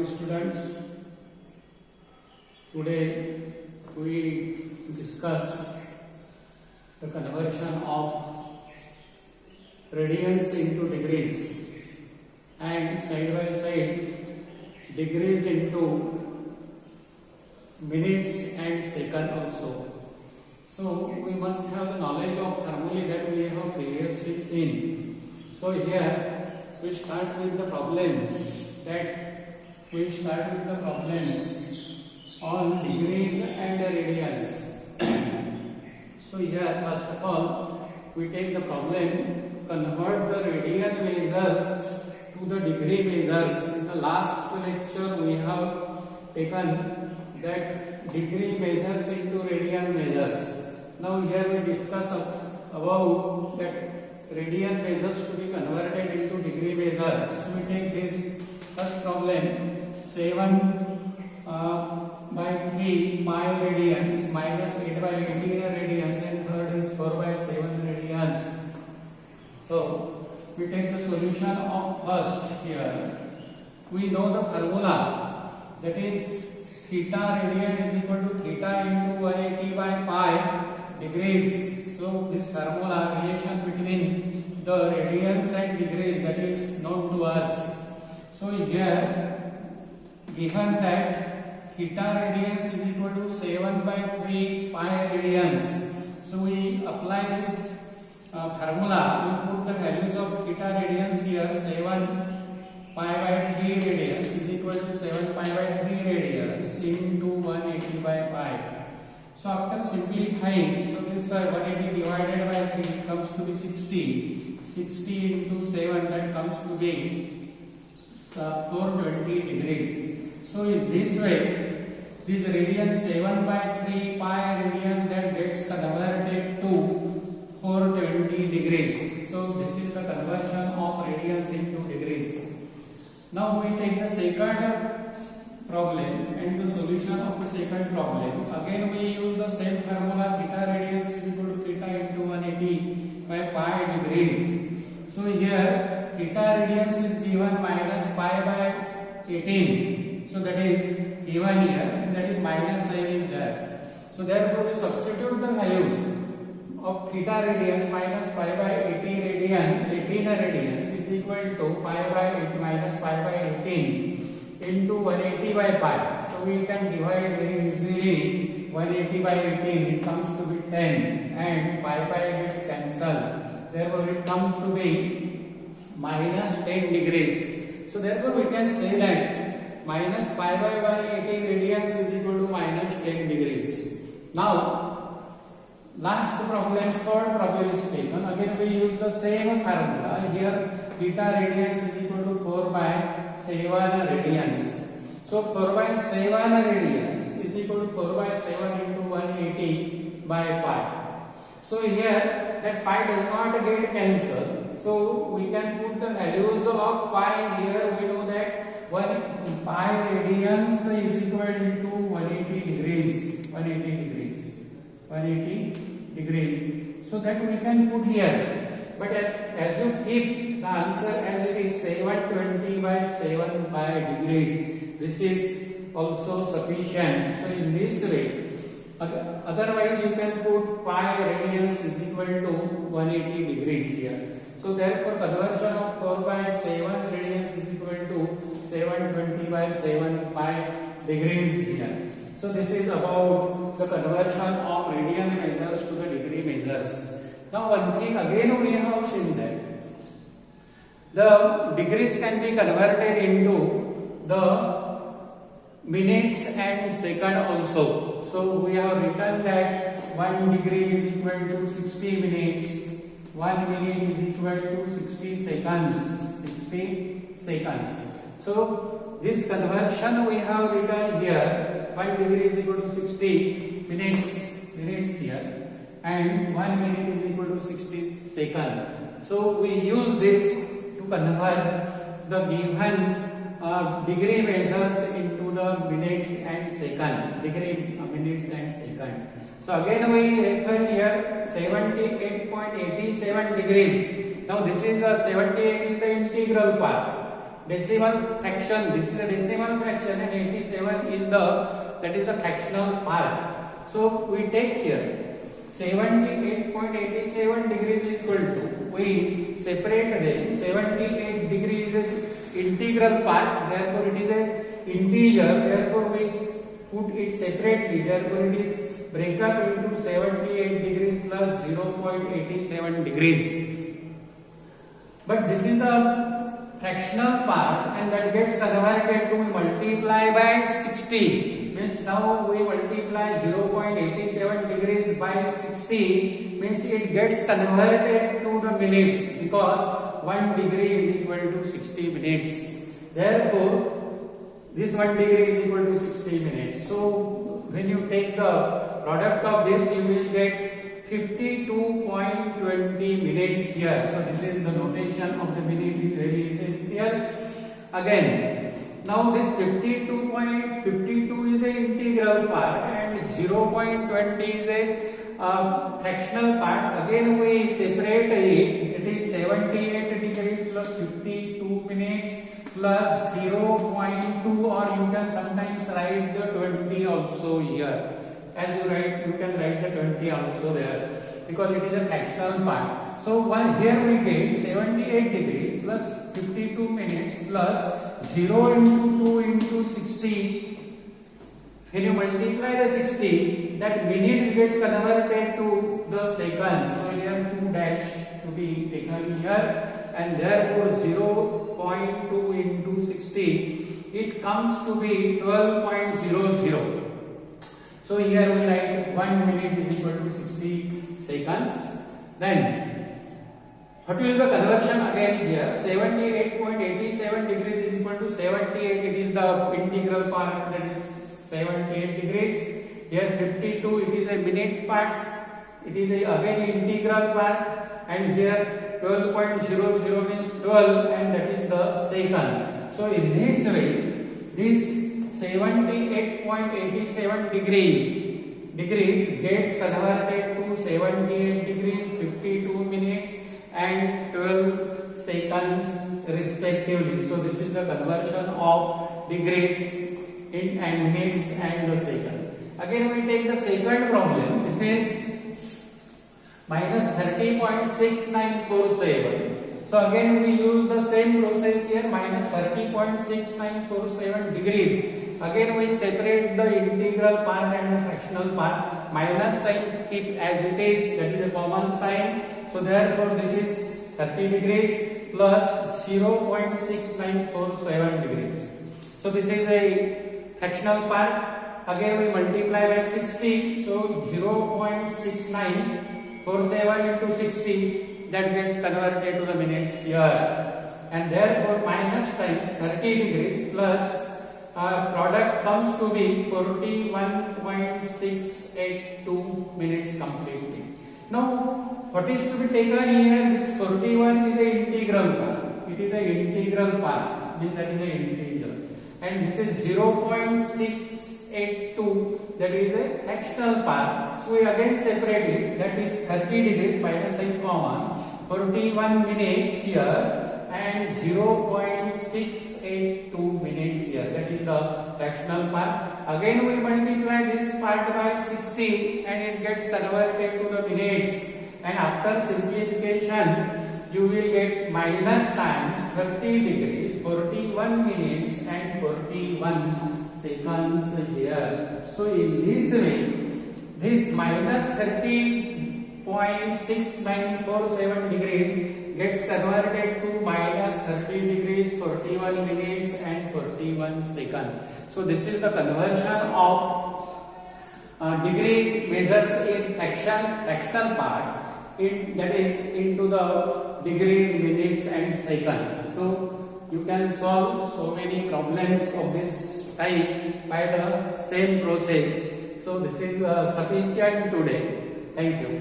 morning students. Today we discuss the conversion of radians into degrees and side by side degrees into minutes and second also. So we must have the knowledge of formulae that we have previously seen. So here we start with the problems on degrees and radians. So here first of all we take the problem, convert the radian measures to the degree measures. In the last lecture we have taken that degree measures into radian measures. Now here we discuss about that radian measures to be converted into degree measures. So we take this first problem, 7 by 3 pi radians minus 8 by 18 radians, and third is 4 by 7 radians. So we take the solution of first here. We know the formula, that is theta radian is equal to theta into 180 by pi degrees. So this formula, relation between the radians and degrees, that is known to us. So here given that theta radians is equal to 7 by 3 pi radians. So we apply this formula. We put the values of theta radians here. 7 pi by 3 radians is equal to 7 pi by 3 radians into 180 by pi. So after simplifying, so this 180 divided by 3 comes to be 60. 60 into 7, that comes to be 420 degrees. So in this way, this radian 7 by 3 pi radians, that gets converted to 420 degrees. So this is the conversion of radians into degrees. Now we take the second problem and the solution of the second problem. Again we use the same formula, theta radians is equal to theta into 180 by pi degrees. So here theta radians is given minus pi by 18. So that is given here, and that is minus sign is there. So therefore we substitute the values of theta radians minus pi by 18 radians is equal to pi by 8 minus pi by 18 into 180 by pi. So we can divide very easily. 180 by 18, it comes to be 10, and pi gets cancelled. Therefore it comes to be minus 10 degrees. So therefore we can say that minus pi by 180 radians is equal to minus 10 degrees. Now last problem, third problem is taken. Again we use the same formula. Here theta radians is equal to 4 by 7 radians. So 4 by 7 radians is equal to 4 by 7 into 180 by pi. So here that pi does not get cancelled. So we can put the values of pi here. We know that 1 pi radians is equal to 180 degrees. 180 degrees. So that we can put here. But as you keep the answer as it is 720 by 7 pi degrees, this is also sufficient. So in this way, otherwise you can put pi radians is equal to 180 degrees here. So therefore conversion of 4 by 7 radians is equal to 720 by 7 pi degrees here. So this is about the conversion of radian measures to the degree measures. Now one thing again we have seen that the degrees can be converted into the minutes and second also. So we have written that 1 degree is equal to 60 minutes, 1 minute is equal to 60 seconds. 60 seconds. So this conversion we have written here, 1 degree is equal to 60 minutes here, and 1 minute is equal to 60 seconds. So we use this to convert the given degree measures into the minutes and second. Minutes and second. So again we refer here 78.87 degrees. Now this is 78 is the integral part. decimal fraction. This is the decimal fraction, and 87 is the fractional part. So we take here 78.87 degrees is equal to, we separate them. 78 degrees is integral part, therefore it is a integer, therefore we put it separately, therefore it is break up into 78 degrees plus 0.87 degrees. But this is the fractional part, and that gets converted to multiply by 60. Means now we multiply 0.87 degrees by 60, means it gets converted to the minutes, because 1 degree is equal to 60 minutes. Therefore, this 1 degree is equal to 60 minutes. So when you take the product of this, you will get 52.20 minutes here. So this is the notation of the minute is very essential. Again, now this 52.52 is an integral part and 0.20 is a fractional part. Again we separate it. It is 78 degrees plus 52 minutes plus 0.2, or you can sometimes write the 20 also here. As you write, you can write the 20 also there, because it is a fractional part. So here we get 78 degrees plus 52 minutes plus 0 into 2 into 60. When you multiply the 60, that minutes gets converted to the seconds. So here 2 dash to be taken here, and therefore 0.2 into 60, it comes to be 12.00. So here we write 1 minute is equal to 60 seconds. Then what will be the conversion again here? 78.87 degrees is equal to 78. It is the integral part, that is 78 degrees. Here 52, it is a minute part. It is again integral part. And here 12.00 means 12, and that is the second. So in this way, this 78.87 degrees gets converted to 78 degrees, 52 minutes and 12 seconds respectively. So this is the conversion of degrees in and minutes and the second. Again we take the second problem. This is minus 30.6947. So again we use the same process here, minus 30.6947 degrees. Again we separate the integral part and the fractional part. Minus sign keep as it is, that is a common sign. So therefore this is 30 degrees plus 0.6947 degrees. So this is a fractional part. Again we multiply by 60. So 0.6947 into 60, that gets converted to the minutes here. And therefore minus times 30 degrees plus product comes to be 41.682 minutes completely. Now what is to be taken here? This 41 is a integral part. It is a integral part, means that is a integer. And this is 0.682, that is a fractional part. So we again separate it, that is 30 degrees minus sign common, 41 minutes here and 0.682 minutes here, that is the fractional part. Again we multiply this part by 60 and it gets converted to the minutes, and after simplification you will get minus times 30 degrees, 41 minutes and 41 seconds here. So in this way, this minus 30.6947 degrees gets converted to minus 30 degrees, 41 minutes and 41 seconds. So this is the conversion of degree measures in fractional part, that is into the degrees, minutes and seconds. So you can solve so many problems of this type by the same process. So this is sufficient today. Thank you.